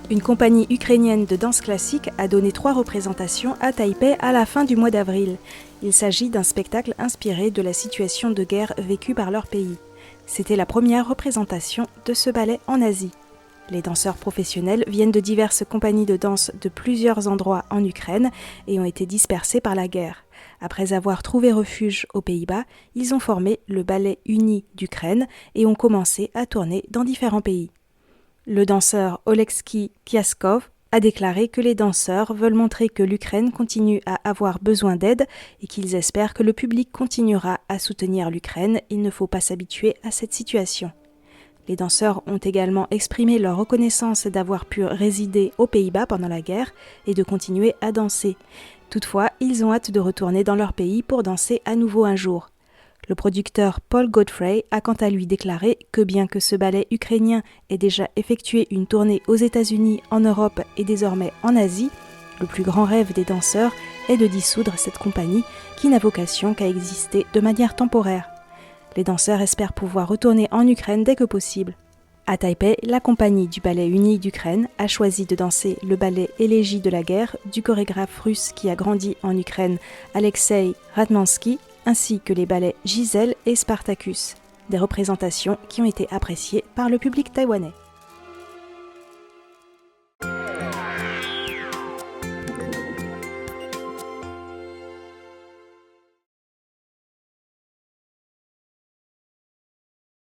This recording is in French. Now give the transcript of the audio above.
Une compagnie ukrainienne de danse classique a donné 3 représentations à Taipei à la fin du mois d'avril. Il s'agit d'un spectacle inspiré de la situation de guerre vécue par leur pays. C'était la première représentation de ce ballet en Asie. Les danseurs professionnels viennent de diverses compagnies de danse de plusieurs endroits en Ukraine et ont été dispersés par la guerre. Après avoir trouvé refuge aux Pays-Bas, ils ont formé le Ballet uni d'Ukraine et ont commencé à tourner dans différents pays. Le danseur Oleksiy Piaskov a déclaré que les danseurs veulent montrer que l'Ukraine continue à avoir besoin d'aide et qu'ils espèrent que le public continuera à soutenir l'Ukraine. Il ne faut pas s'habituer à cette situation. Les danseurs ont également exprimé leur reconnaissance d'avoir pu résider aux Pays-Bas pendant la guerre et de continuer à danser. Toutefois, ils ont hâte de retourner dans leur pays pour danser à nouveau un jour. Le producteur Paul Godfrey a quant à lui déclaré que bien que ce ballet ukrainien ait déjà effectué une tournée aux États-Unis, en Europe et désormais en Asie, le plus grand rêve des danseurs est de dissoudre cette compagnie qui n'a vocation qu'à exister de manière temporaire. Les danseurs espèrent pouvoir retourner en Ukraine dès que possible. À Taipei, la compagnie du Ballet uni d'Ukraine a choisi de danser le ballet Élégie de la guerre du chorégraphe russe qui a grandi en Ukraine, Alexei Radmansky, ainsi que les ballets Giselle et Spartacus, des représentations qui ont été appréciées par le public taïwanais.